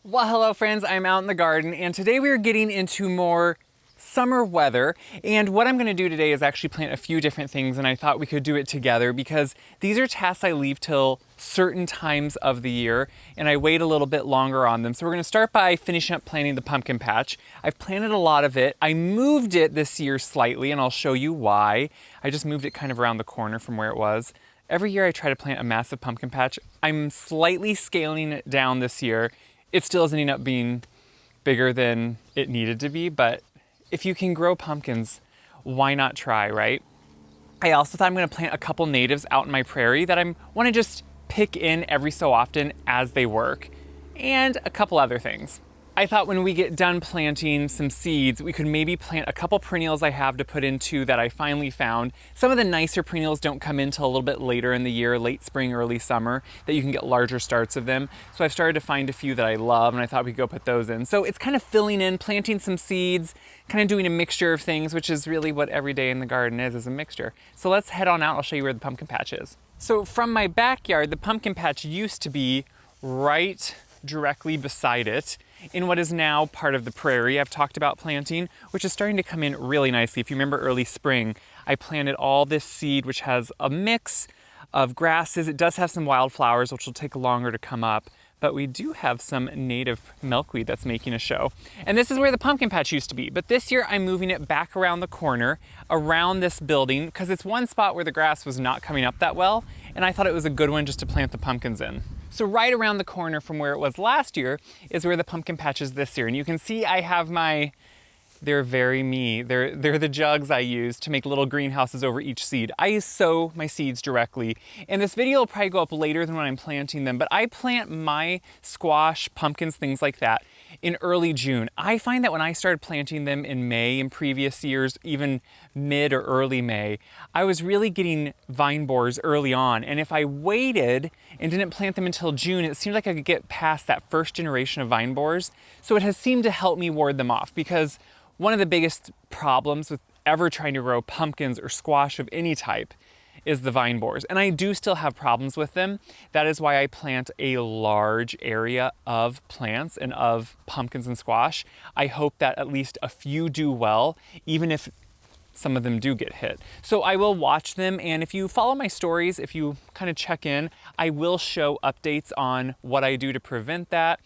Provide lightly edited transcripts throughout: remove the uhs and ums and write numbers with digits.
Well, hello friends, I'm out in the garden and today we are getting into more summer weather, and what I'm going to do today is actually plant a few different things, and I thought we could do it together because these are tasks I leave till certain times of the year and I wait a little bit longer on them. So we're going to start by finishing up planting the pumpkin patch. I've planted a lot of it. I moved it this year slightly and I'll show you why. I just moved it kind of around the corner from where it was. Every year I try to plant a massive pumpkin patch. I'm slightly scaling it down this year. It still is ending up being bigger than it needed to be, but if you can grow pumpkins, why not try, right? I also thought I'm going to plant a couple natives out in my prairie that I want to just pick in every so often as they work, and a couple other things. I thought when we get done planting some seeds, we could maybe plant a couple perennials I have to put into that I finally found. Some of the nicer perennials don't come in till a little bit later in the year, late spring, early summer, that you can get larger starts of them. So I've started to find a few that I love and I thought we could go put those in. So it's kind of filling in, planting some seeds, kind of doing a mixture of things, which is really what every day in the garden is a mixture. So let's head on out, I'll show you where the pumpkin patch is. So from my backyard, the pumpkin patch used to be right directly beside it in what is now part of the prairie I've talked about planting, which is starting to come in really nicely. If you remember early spring, I planted all this seed, which has a mix of grasses. It does have some wildflowers, which will take longer to come up, but we do have some native milkweed that's making a show. And this is where the pumpkin patch used to be, but this year I'm moving it back around the corner, around this building, because it's one spot where the grass was not coming up that well, and I thought it was a good one just to plant the pumpkins in. So right around the corner from where it was last year is where the pumpkin patch is this year. And you can see I have they're very me. They're the jugs I use to make little greenhouses over each seed. I sow my seeds directly. And this video will probably go up later than when I'm planting them, but I plant my squash, pumpkins, things like that in early June. I find that when I started planting them in May in previous years, even mid or early May, I was really getting vine borers early on. And if I waited and didn't plant them until June, it seemed like I could get past that first generation of vine borers. So it has seemed to help me ward them off, because one of the biggest problems with ever trying to grow pumpkins or squash of any type is the vine borers. And I do still have problems with them. That is why I plant a large area of plants and of pumpkins and squash. I hope that at least a few do well, even if some of them do get hit. So I will watch them, and if you follow my stories, if you kind of check in, I will show updates on what I do to prevent that.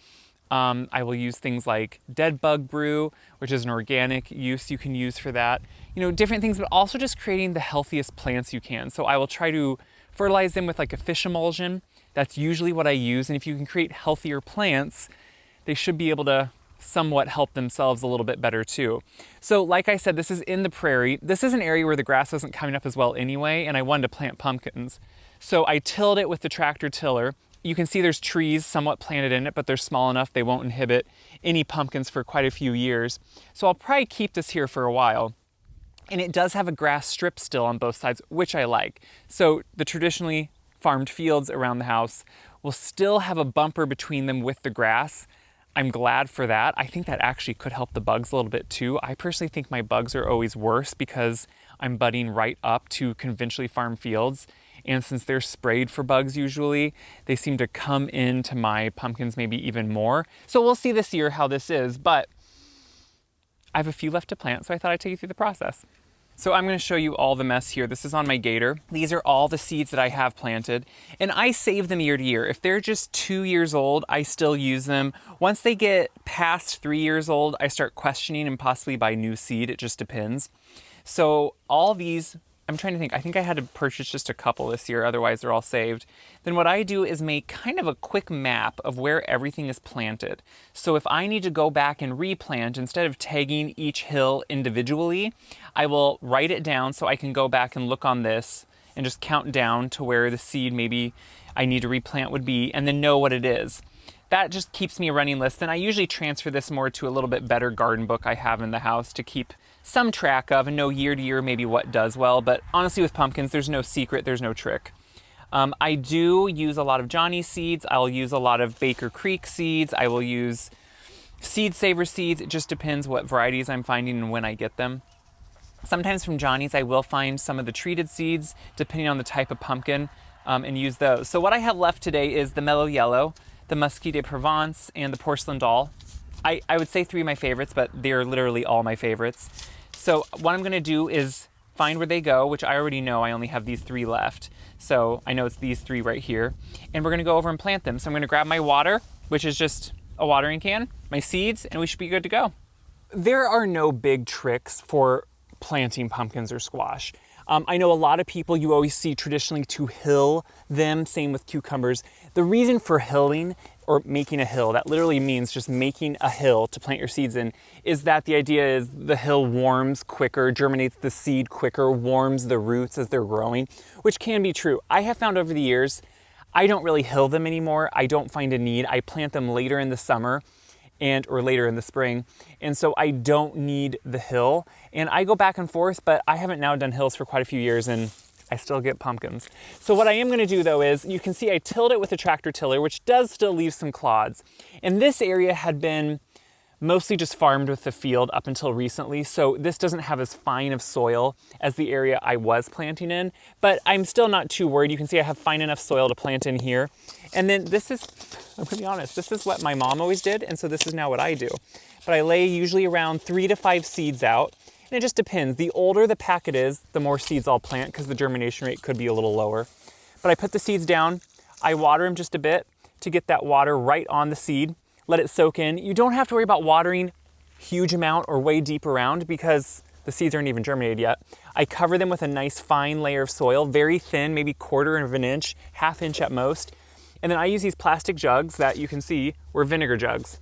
I will use things like dead bug brew, which is an organic use you can use for that. You know, different things, but also just creating the healthiest plants you can. So I will try to fertilize them with like a fish emulsion. That's usually what I use. And if you can create healthier plants, they should be able to somewhat help themselves a little bit better too. So like I said, this is in the prairie. This is an area where the grass wasn't coming up as well anyway, and I wanted to plant pumpkins. So I tilled it with the tractor tiller. You can see there's trees somewhat planted in it, but they're small enough they won't inhibit any pumpkins for quite a few years. So I'll probably keep this here for a while. And it does have a grass strip still on both sides, which I like. So the traditionally farmed fields around the house will still have a bumper between them with the grass. I'm glad for that. I think that actually could help the bugs a little bit too. I personally think my bugs are always worse because I'm budding right up to conventionally farmed fields. And since they're sprayed for bugs usually, they seem to come into my pumpkins maybe even more. So we'll see this year how this is, but I have a few left to plant, so I thought I'd take you through the process. So I'm going to show you all the mess here. This is on my gator. These are all the seeds that I have planted, and I save them year to year. If they're just 2 years old, I still use them. Once they get past 3 years old, I start questioning and possibly buy new seed. It just depends. So all these, I'm trying to think, I think I had to purchase just a couple this year, otherwise they're all saved. Then what I do is make kind of a quick map of where everything is planted. So if I need to go back and replant, instead of tagging each hill individually, I will write it down so I can go back and look on this and just count down to where the seed maybe I need to replant would be, and then know what it is. That just keeps me a running list. Then I usually transfer this more to a little bit better garden book I have in the house to keep some track of and know year to year maybe what does well. But honestly, with pumpkins, there's no secret, there's no trick. I do use a lot of Johnny seeds. I'll use a lot of Baker Creek seeds. I will use Seed Saver seeds. It just depends what varieties I'm finding and when I get them. Sometimes from Johnny's, I will find some of the treated seeds, depending on the type of pumpkin, and use those. So what I have left today is the mellow yellow. the Musky de Provence, and the Porcelain Doll. I would say 3 of my favorites, but they're literally all my favorites. So what I'm gonna do is find where they go, which I already know. I only have these 3 left. So I know it's these 3 right here. And we're gonna go over and plant them. So I'm gonna grab my water, which is just a watering can, my seeds, and we should be good to go. There are no big tricks for planting pumpkins or squash. I know a lot of people you always see traditionally to hill them, same with cucumbers. The reason for hilling, or making a hill, that literally means just making a hill to plant your seeds in, is that the idea is the hill warms quicker, germinates the seed quicker, warms the roots as they're growing, which can be true. I have found over the years, I don't really hill them anymore. I don't find a need. I plant them later in the summer or later in the spring. And so I don't need the hill. And I go back and forth, but I haven't now done hills for quite a few years and I still get pumpkins. So what I am gonna do though is, you can see I tilled it with a tractor tiller, which does still leave some clods. And this area had been mostly just farmed with the field up until recently. So this doesn't have as fine of soil as the area I was planting in, but I'm still not too worried. You can see I have fine enough soil to plant in here. And then this is, I'm gonna be honest, this is what my mom always did. And so this is now what I do. But I lay usually around 3 to 5 seeds out. And it just depends. The older the packet is, the more seeds I'll plant because the germination rate could be a little lower. But I put the seeds down, I water them just a bit to get that water right on the seed. Let it soak in. You don't have to worry about watering huge amount or way deep around because the seeds aren't even germinated yet. I cover them with a nice fine layer of soil, very thin, maybe 1/4 of an inch, 1/2 inch at most. And then I use these plastic jugs that you can see were vinegar jugs.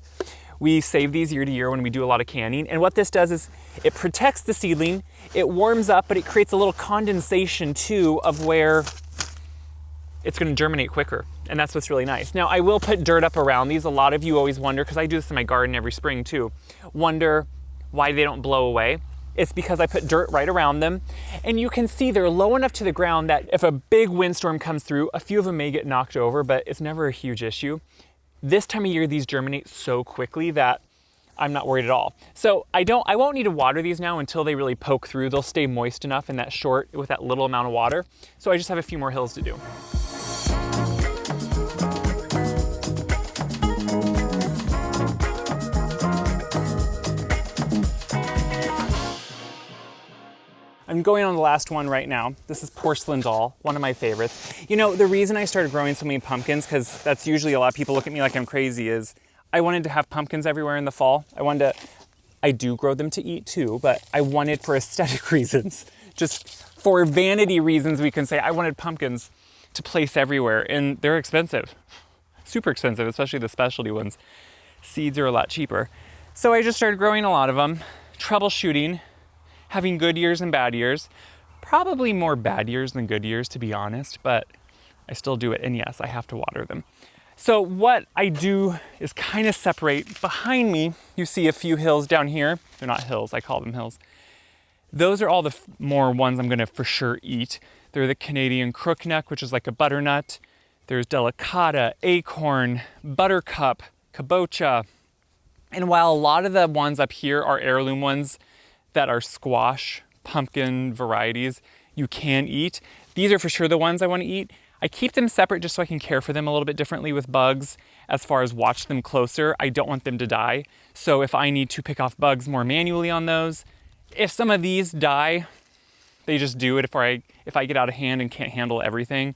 We save these year to year when we do a lot of canning. And what this does is it protects the seedling, it warms up, but it creates a little condensation too of where it's gonna germinate quicker. And that's what's really nice. Now I will put dirt up around these. A lot of you always wonder, because I do this in my garden every spring too, wonder why they don't blow away. It's because I put dirt right around them. And you can see they're low enough to the ground that if a big windstorm comes through, a few of them may get knocked over, but it's never a huge issue. This time of year, these germinate so quickly that I'm not worried at all. So I won't need to water these now until they really poke through. They'll stay moist enough in that short, with that little amount of water. So I just have a few more hills to do. I'm going on the last one right now. This is Porcelain Doll, one of my favorites. You know, the reason I started growing so many pumpkins, because that's usually a lot of people look at me like I'm crazy, is I wanted to have pumpkins everywhere in the fall. I do grow them to eat too, but I wanted for aesthetic reasons, just for vanity reasons, we can say, I wanted pumpkins to place everywhere, and they're expensive, super expensive, especially the specialty ones. Seeds are a lot cheaper. So I just started growing a lot of them, troubleshooting, having good years and bad years. Probably more bad years than good years, to be honest, but I still do it. And yes, I have to water them. So what I do is kind of separate. Behind me, you see a few hills down here. They're not hills, I call them hills. Those are all the more ones I'm gonna for sure eat. They're the Canadian crookneck, which is like a butternut. There's delicata, acorn, buttercup, kabocha. And while a lot of the ones up here are heirloom ones, that are squash, pumpkin varieties you can eat. These are for sure the ones I want to eat. I keep them separate just so I can care for them a little bit differently with bugs. As far as watch them closer, I don't want them to die. So if I need to pick off bugs more manually on those, if some of these die, they just do it. If I get out of hand and can't handle everything,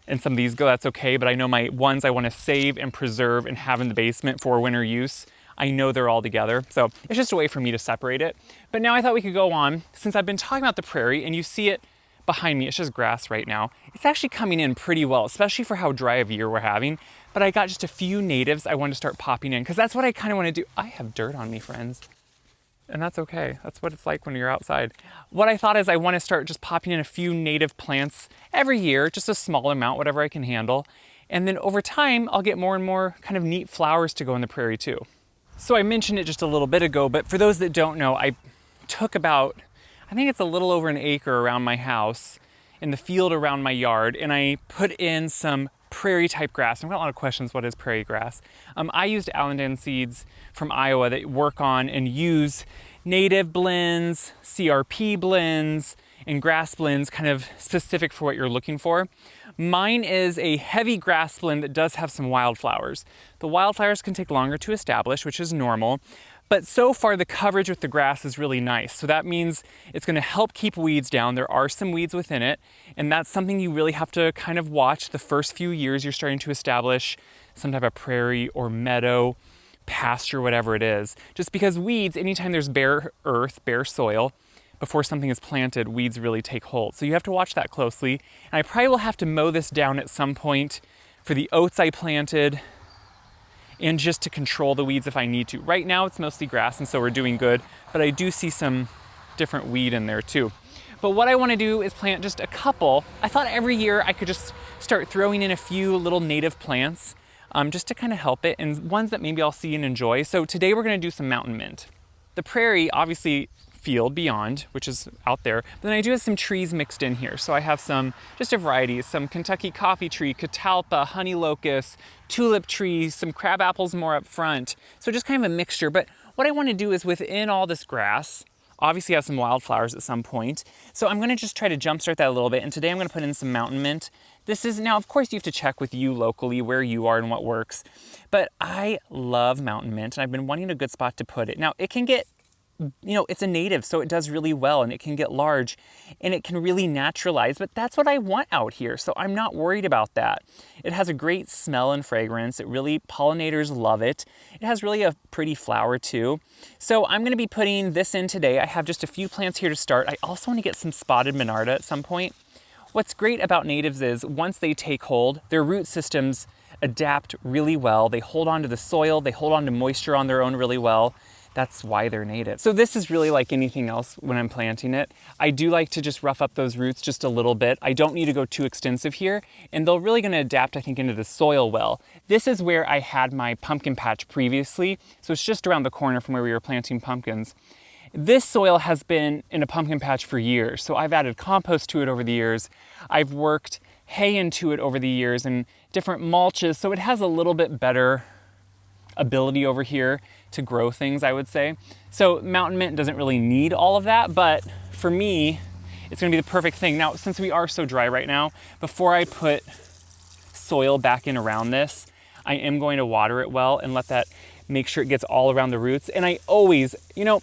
and some of these go, that's okay. But I know my ones I want to save and preserve and have in the basement for winter use, I know they're all together. So it's just a way for me to separate it. But now I thought we could go on, since I've been talking about the prairie and you see it behind me, it's just grass right now. It's actually coming in pretty well, especially for how dry of a year we're having. But I got just a few natives I want to start popping in, because that's what I kind of want to do. I have dirt on me, friends. And that's okay. That's what it's like when you're outside. What I thought is I want to start just popping in a few native plants every year, just a small amount, whatever I can handle. And then over time, I'll get more and more kind of neat flowers to go in the prairie too. So I mentioned it just a little bit ago, but for those that don't know, I took about, I think it's a little over an acre around my house in the field around my yard, and I put in some prairie type grass. I've got a lot of questions, what is prairie grass? I used Allendan seeds from Iowa that work on and use native blends, CRP blends, and grass blends kind of specific for what you're looking for. Mine is a heavy grass blend that does have some wildflowers. The wildflowers can take longer to establish, which is normal, but so far the coverage with the grass is really nice. So that means it's gonna help keep weeds down. There are some weeds within it, and that's something you really have to kind of watch the first few years you're starting to establish some type of prairie or meadow, pasture, whatever it is. Just because weeds, anytime there's bare earth, bare soil, before something is planted, weeds really take hold. So you have to watch that closely. And I probably will have to mow this down at some point for the oats I planted and just to control the weeds if I need to. Right now it's mostly grass and so we're doing good, but I do see some different weed in there too. But what I want to do is plant just a couple. I thought every year I could just start throwing in a few little native plants just to kind of help it, and ones that maybe I'll see and enjoy. So today we're going to do some mountain mint. The prairie, obviously field beyond, which is out there, but then I do have some trees mixed in here. So I have some, just a variety, some Kentucky coffee tree, catalpa, honey locust, tulip trees, some crab apples more up front. So just kind of a mixture. But what I want to do is within all this grass, obviously have some wildflowers at some point. So I'm going to just try to jumpstart that a little bit. And today I'm going to put in some mountain mint. This is, now of course you have to check with you locally where you are and what works, but I love mountain mint and I've been wanting a good spot to put it. Now it can get, you know, it's a native, so it does really well and it can get large and it can really naturalize, but that's what I want out here. So I'm not worried about that. It has a great smell and fragrance. It really, pollinators love it. It has really a pretty flower too. So I'm gonna be putting this in today. I have just a few plants here to start. I also wanna get some spotted monarda at some point. What's great about natives is once they take hold, their root systems adapt really well. They hold on to the soil, they hold on to moisture on their own really well. That's why they're native. So this is really like anything else when I'm planting it. I do like to just rough up those roots just a little bit. I don't need to go too extensive here, and they're really gonna adapt, I think, into the soil well. This is where I had my pumpkin patch previously, so it's just around the corner from where we were planting pumpkins. This soil has been in a pumpkin patch for years, so I've added compost to it over the years. I've worked hay into it over the years and different mulches, so it has a little bit better ability over here to grow things, I would say. So mountain mint doesn't really need all of that, but for me, it's gonna be the perfect thing. Now, since we are so dry right now, before I put soil back in around this, I am going to water it well and let that make sure it gets all around the roots. And I always, you know,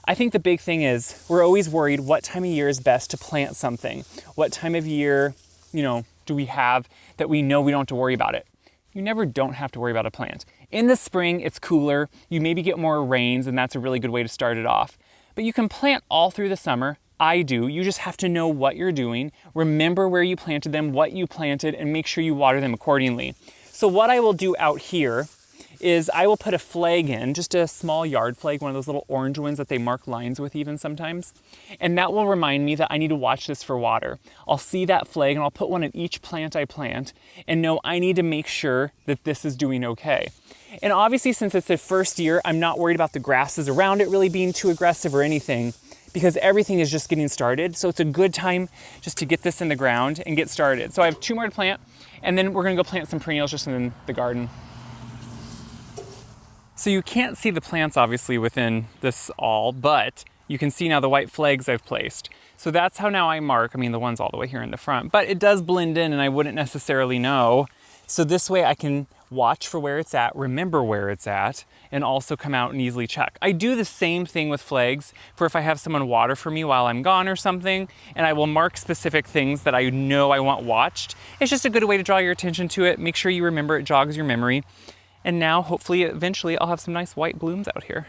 I think the big thing is we're always worried what time of year is best to plant something. What time of year, you know, do we have that we know we don't have to worry about it? You never don't have to worry about a plant. In the spring, it's cooler. You maybe get more rains, and that's a really good way to start it off. But you can plant all through the summer. I do. You just have to know what you're doing. Remember where you planted them, what you planted, and make sure you water them accordingly. So what I will do out here is I will put a flag in, just a small yard flag, one of those little orange ones that they mark lines with even sometimes. And that will remind me that I need to watch this for water. I'll see that flag and I'll put one at each plant I plant and know I need to make sure that this is doing okay. And obviously, since it's the first year, I'm not worried about the grasses around it really being too aggressive or anything, because everything is just getting started. So it's a good time just to get this in the ground and get started. So I have 2 more to plant, and then we're gonna go plant some perennials just in the garden. So you can't see the plants obviously within this all, but you can see now the white flags I've placed. So that's how now I mark, I mean the ones all the way here in the front, but it does blend in and I wouldn't necessarily know. So this way I can watch for where it's at, remember where it's at, and also come out and easily check. I do the same thing with flags for if I have someone water for me while I'm gone or something, and I will mark specific things that I know I want watched. It's just a good way to draw your attention to it, make sure you remember it, jogs your memory. And now, hopefully, eventually, I'll have some nice white blooms out here.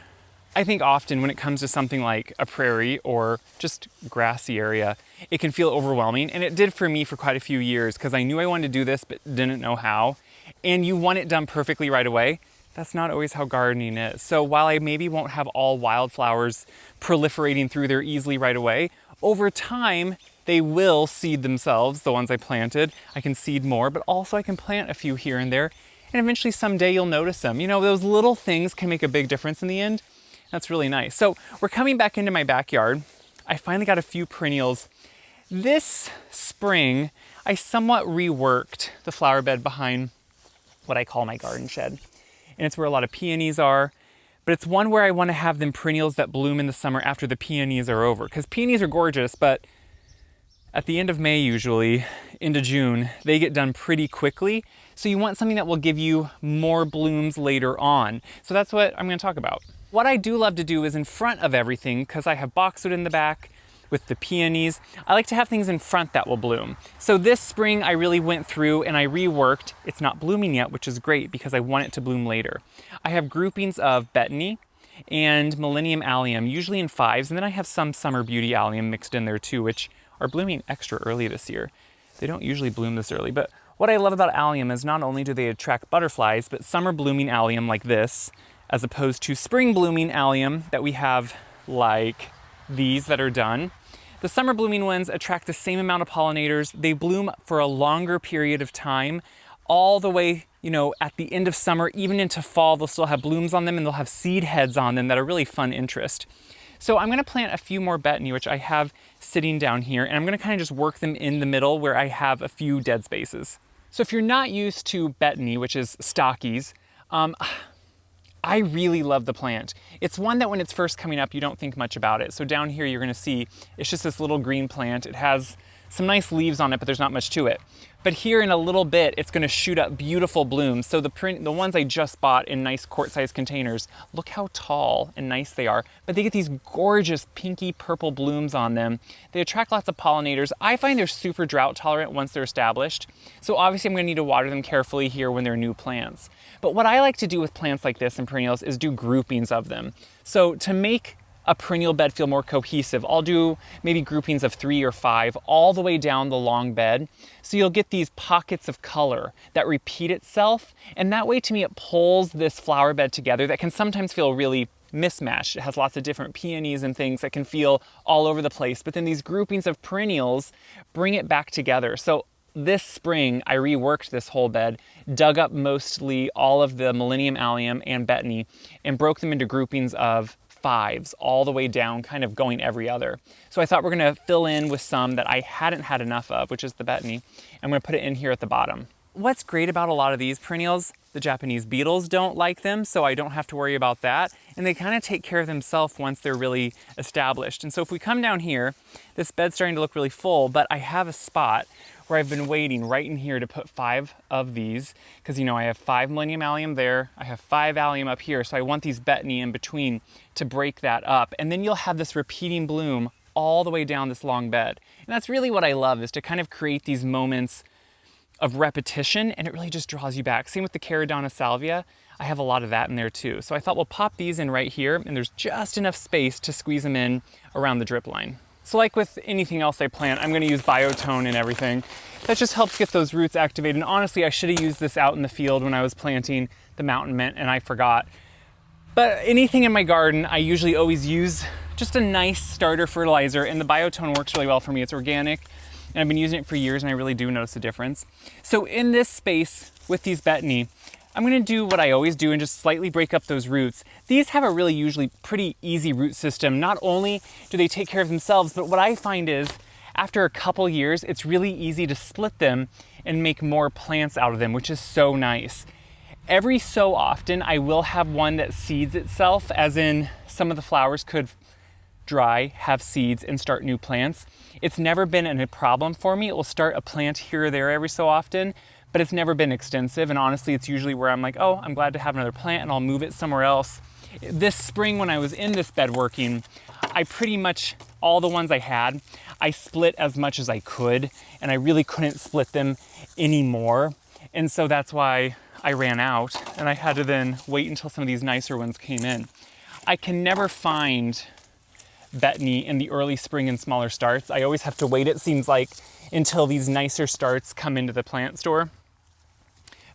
I think often when it comes to something like a prairie or just grassy area, it can feel overwhelming. And it did for me for quite a few years because I knew I wanted to do this, but didn't know how. And you want it done perfectly right away. That's not always how gardening is. So while I maybe won't have all wildflowers proliferating through there easily right away, over time, they will seed themselves, the ones I planted. I can seed more, but also I can plant a few here and there. And eventually someday you'll notice them. You know, those little things can make a big difference in the end. That's really nice. So we're coming back into my backyard. I finally got a few perennials. This spring, I somewhat reworked the flower bed behind what I call my garden shed. And it's where a lot of peonies are. But it's one where I want to have them perennials that bloom in the summer after the peonies are over. Because peonies are gorgeous, but at the end of May usually, into June, they get done pretty quickly. So you want something that will give you more blooms later on. So that's what I'm gonna talk about. What I do love to do is in front of everything, because I have boxwood in the back with the peonies, I like to have things in front that will bloom. So this spring I really went through and I reworked. It's not blooming yet, which is great because I want it to bloom later. I have groupings of betony and millennium allium, usually in fives, and then I have some summer beauty allium mixed in there too, which are blooming extra early this year. They don't usually bloom this early, but what I love about allium is not only do they attract butterflies, but summer blooming allium like this, as opposed to spring blooming allium that we have like these that are done. The summer blooming ones attract the same amount of pollinators. They bloom for a longer period of time, all the way, at the end of summer, even into fall, they'll still have blooms on them and they'll have seed heads on them that are really fun interest. So I'm gonna plant a few more betony, which I have sitting down here, and I'm gonna kind of just work them in the middle where I have a few dead spaces. So if you're not used to betony, which is stockies, I really love the plant. It's one that when it's first coming up, you don't think much about it. So down here, you're gonna see, it's just this little green plant. It has some nice leaves on it, but there's not much to it. But here in a little bit, it's gonna shoot up beautiful blooms. So the ones I just bought in nice quart-sized containers, look how tall and nice they are. But they get these gorgeous pinky purple blooms on them. They attract lots of pollinators. I find they're super drought tolerant once they're established. So obviously I'm gonna need to water them carefully here when they're new plants. But what I like to do with plants like this and perennials is do groupings of them. So to make a perennial bed feel more cohesive, I'll do maybe groupings of 3 or 5 all the way down the long bed. So you'll get these pockets of color that repeat itself. And that way, to me, it pulls this flower bed together that can sometimes feel really mismatched. It has lots of different peonies and things that can feel all over the place. But then these groupings of perennials bring it back together. So this spring, I reworked this whole bed, dug up mostly all of the millennium allium and betony, and broke them into groupings of 5s all the way down, kind of going every other. So I thought we're gonna fill in with some that I hadn't had enough of, which is the betony. I'm gonna put it in here at the bottom. What's great about a lot of these perennials, the Japanese beetles don't like them, so I don't have to worry about that. And they kind of take care of themselves once they're really established. And so if we come down here, this bed's starting to look really full, but I have a spot where I've been waiting right in here to put 5 of these, because I have 5 millennium allium there, I have 5 allium up here, so I want these betony in between to break that up. And then you'll have this repeating bloom all the way down this long bed. And that's really what I love, is to kind of create these moments of repetition, and it really just draws you back. Same with the Caradonna salvia. I have a lot of that in there too. So I thought we'll pop these in right here, and there's just enough space to squeeze them in around the drip line. So like with anything else I plant, I'm gonna use biotone and everything. That just helps get those roots activated. And honestly, I should have used this out in the field when I was planting the mountain mint, and I forgot. But anything in my garden, I usually always use just a nice starter fertilizer, and the biotone works really well for me. It's organic, and I've been using it for years, and I really do notice a difference. So in this space with these betony, I'm gonna do what I always do and just slightly break up those roots. These have a really usually pretty easy root system. Not only do they take care of themselves, but what I find is after a couple years, it's really easy to split them and make more plants out of them, which is so nice. Every so often, I will have one that seeds itself, as in some of the flowers could dry, have seeds, and start new plants. It's never been a problem for me. It will start a plant here or there every so often, but it's never been extensive. And honestly, it's usually where I'm like, oh, I'm glad to have another plant, and I'll move it somewhere else. This spring, when I was in this bed working, I pretty much, all the ones I had, I split as much as I could, and I really couldn't split them anymore. And so that's why I ran out, and I had to then wait until some of these nicer ones came in. I can never find betony in the early spring and smaller starts. I always have to wait, it seems like, until these nicer starts come into the plant store.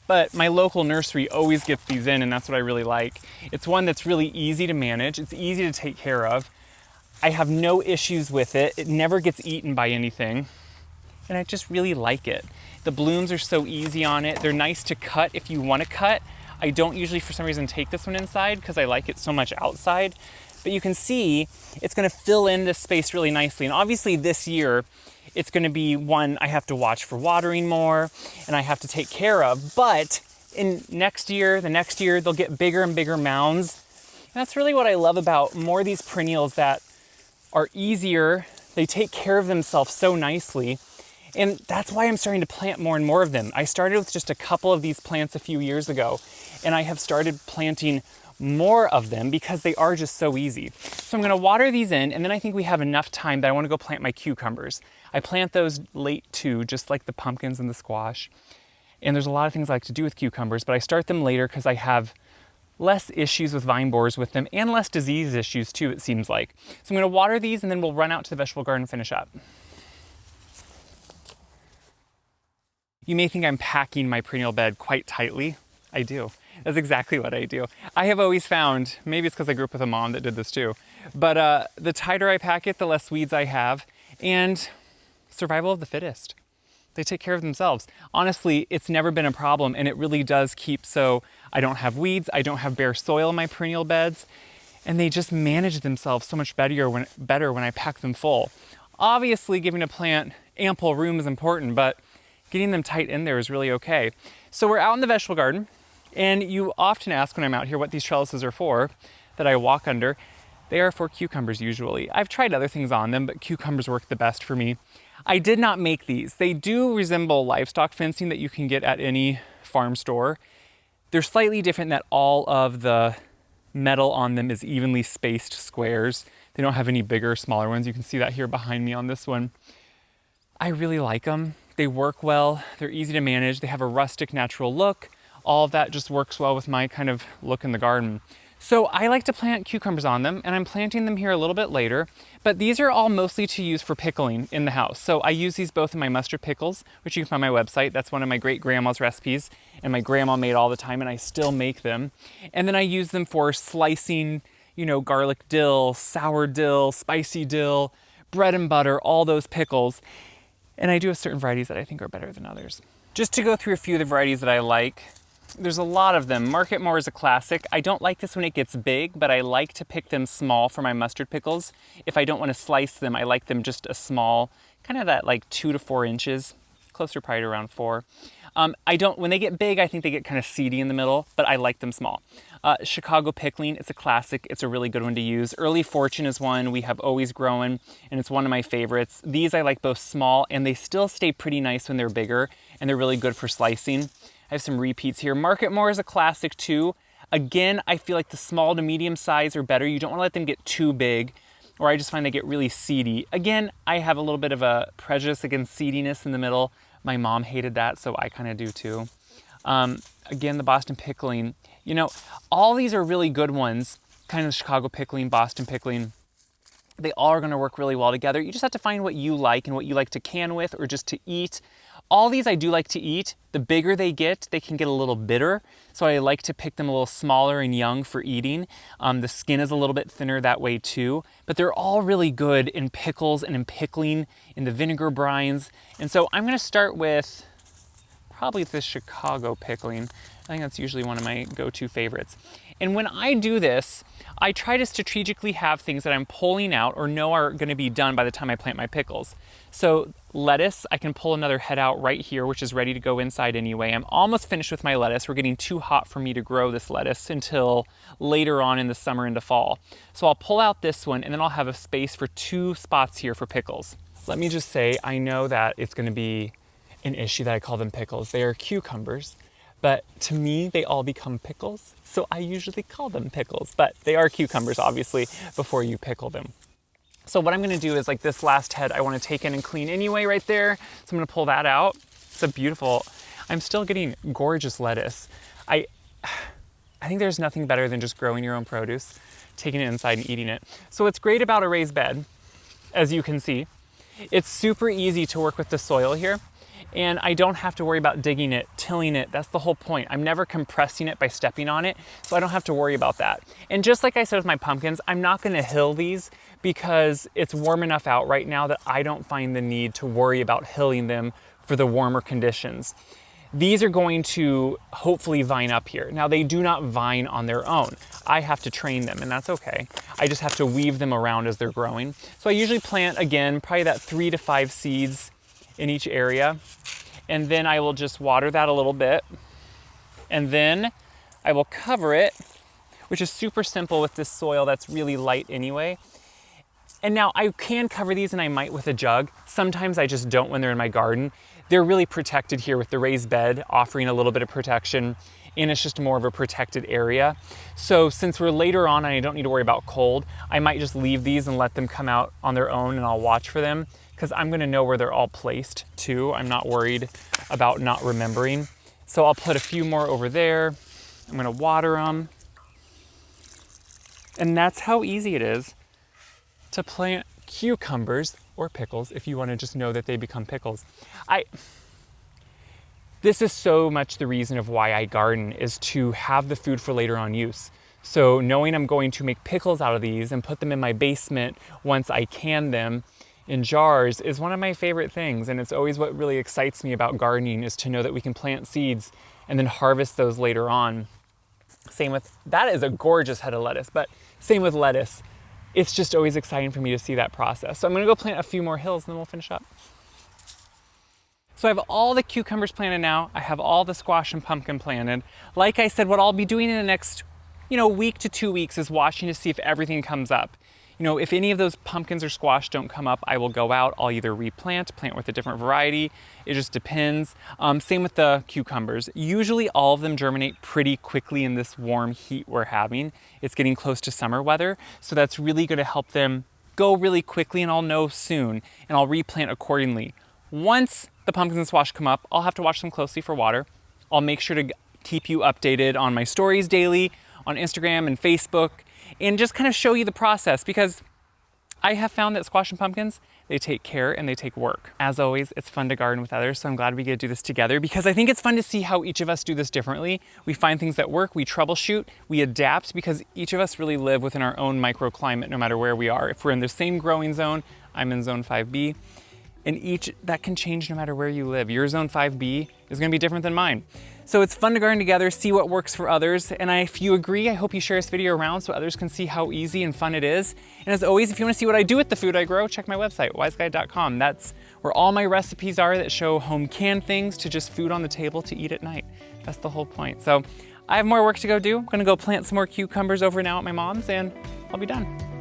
But my local nursery always gets these in, and that's what I really like. It's one that's really easy to manage. It's easy to take care of. I have no issues with it. It never gets eaten by anything. And I just really like it. The blooms are so easy on it. They're nice to cut if you want to cut. I don't usually, for some reason, take this one inside because I like it so much outside. But you can see it's going to fill in this space really nicely. And obviously this year, it's going to be one I have to watch for watering more and I have to take care of. But in the next year, they'll get bigger and bigger mounds. And that's really what I love about more of these perennials that are easier They take care of themselves so nicely. And that's why I'm starting to plant more and more of them. I started with just a couple of these plants a few years ago, and I have started planting more of them because they are just so easy. So I'm gonna water these in, and then I think we have enough time that I wanna go plant my cucumbers. I plant those late too, just like the pumpkins and the squash. And there's a lot of things I like to do with cucumbers, but I start them later because I have less issues with vine borers with them and less disease issues too, it seems like. So I'm gonna water these and then we'll run out to the vegetable garden and finish up. You may think I'm packing my perennial bed quite tightly. I do. That's exactly what I do. I have always found, maybe it's because I grew up with a mom that did this too, but the tighter I pack it, the less weeds I have, and survival of the fittest. They take care of themselves. Honestly, it's never been a problem, and it really does keep so I don't have weeds, I don't have bare soil in my perennial beds, and they just manage themselves so much better when I pack them full. Obviously, giving a plant ample room is important, but getting them tight in there is really okay. So we're out in the vegetable garden, and you often ask when I'm out here what these trellises are for that I walk under. They are for cucumbers usually. I've tried other things on them, but cucumbers work the best for me. I did not make these. They do resemble livestock fencing that you can get at any farm store. They're slightly different in that all of the metal on them is evenly spaced squares. They don't have any bigger or smaller ones. You can see that here behind me on this one. I really like them. They work well, they're easy to manage, they have a rustic natural look. All of that just works well with my kind of look in the garden. So I like to plant cucumbers on them, and I'm planting them here a little bit later, but these are all mostly to use for pickling in the house. So I use these both in my mustard pickles, which you can find on my website. That's one of my great grandma's recipes, and my grandma made all the time, and I still make them. And then I use them for slicing, garlic dill, sour dill, spicy dill, bread and butter, all those pickles. And I do have certain varieties that I think are better than others. Just to go through a few of the varieties that I like, there's a lot of them. Market More is a classic. I don't like this when it gets big, but I like to pick them small for my mustard pickles. If I don't want to slice them, I like them just a small, kind of that like 2 to 4 inches, closer probably to around 4. When they get big, I think they get kind of seedy in the middle, but I like them small. Chicago Pickling, it's a classic. It's a really good one to use. Early Fortune is one we have always grown, and it's one of my favorites. These I like both small, and they still stay pretty nice when they're bigger, and they're really good for slicing. I have some repeats here. Market More is a classic too. Again, I feel like the small to medium size are better. You don't want to let them get too big, or I just find they get really seedy. Again, I have a little bit of a prejudice against seediness in the middle. My mom hated that, so I kind of do too. Again, the Boston Pickling. All these are really good ones, kind of Chicago Pickling, Boston Pickling. They all are gonna work really well together. You just have to find what you like and what you like to can with or just to eat. All these I do like to eat. The bigger they get a little bitter. So I like to pick them a little smaller and young for eating. The skin is a little bit thinner that way too. But they're all really good in pickles and in pickling, in the vinegar brines. And so I'm gonna start with probably the Chicago Pickling. I think that's usually one of my go-to favorites. And when I do this, I try to strategically have things that I'm pulling out or know are gonna be done by the time I plant my pickles. So lettuce, I can pull another head out right here, which is ready to go inside anyway. I'm almost finished with my lettuce. We're getting too hot for me to grow this lettuce until later on in the summer into fall. So I'll pull out this one, and then I'll have a space for 2 spots here for pickles. Let me just say, I know that it's gonna be an issue that I call them pickles. They are cucumbers, but to me, they all become pickles. So I usually call them pickles, but they are cucumbers, obviously, before you pickle them. So what I'm gonna do is, like this last head, I wanna take in and clean anyway right there. So I'm gonna pull that out. It's a beautiful, I'm still getting gorgeous lettuce. I think there's nothing better than just growing your own produce, taking it inside and eating it. So what's great about a raised bed, as you can see, it's super easy to work with the soil here. And I don't have to worry about digging it, tilling it. That's the whole point. I'm never compressing it by stepping on it, so I don't have to worry about that. And just like I said with my pumpkins, I'm not gonna hill these because it's warm enough out right now that I don't find the need to worry about hilling them for the warmer conditions. These are going to hopefully vine up here. Now they do not vine on their own. I have to train them, and that's okay. I just have to weave them around as they're growing. So I usually plant, again, probably that 3 to 5 seeds in each area. And then I will just water that a little bit. And then I will cover it, which is super simple with this soil that's really light anyway. And now I can cover these, and I might with a jug. Sometimes I just don't when they're in my garden. They're really protected here with the raised bed, offering a little bit of protection, and it's just more of a protected area. So since we're later on and I don't need to worry about cold, I might just leave these and let them come out on their own, and I'll watch for them, because I'm gonna know where they're all placed too. I'm not worried about not remembering. So I'll put a few more over there. I'm gonna water them. And that's how easy it is to plant cucumbers or pickles if you want to just know that they become pickles. This is so much the reason of why I garden, is to have the food for later on use. So knowing I'm going to make pickles out of these and put them in my basement once I can them in jars is one of my favorite things. And it's always what really excites me about gardening, is to know that we can plant seeds and then harvest those later on. Same with, that is a gorgeous head of lettuce, but same with lettuce. It's just always exciting for me to see that process. So I'm gonna go plant a few more hills and then we'll finish up. So I have all the cucumbers planted now. I have all the squash and pumpkin planted. Like I said, what I'll be doing in the next, week to 2 weeks is watching to see if everything comes up. If any of those pumpkins or squash don't come up, I will go out. I'll either plant with a different variety. It just depends. Same with the cucumbers. Usually all of them germinate pretty quickly in this warm heat we're having. It's getting close to summer weather, so that's really going to help them go really quickly, and I'll know soon, and I'll replant accordingly. Once the pumpkins and squash come up, I'll have to watch them closely for water. I'll make sure to keep you updated on my stories daily, on Instagram and Facebook, and just kind of show you the process, because I have found that squash and pumpkins, they take care and they take work. As always, it's fun to garden with others, so I'm glad we get to do this together, because I think it's fun to see how each of us do this differently. We find things that work, we troubleshoot, we adapt, because each of us really live within our own microclimate no matter where we are. If we're in the same growing zone, I'm in zone 5B, and that can change no matter where you live. Your zone 5B is gonna be different than mine. So it's fun to garden together, see what works for others. And if you agree, I hope you share this video around so others can see how easy and fun it is. And as always, if you wanna see what I do with the food I grow, check my website, wiseguy.com. That's where all my recipes are that show home canned things to just food on the table to eat at night. That's the whole point. So I have more work to go do. I'm gonna go plant some more cucumbers over now at my mom's, and I'll be done.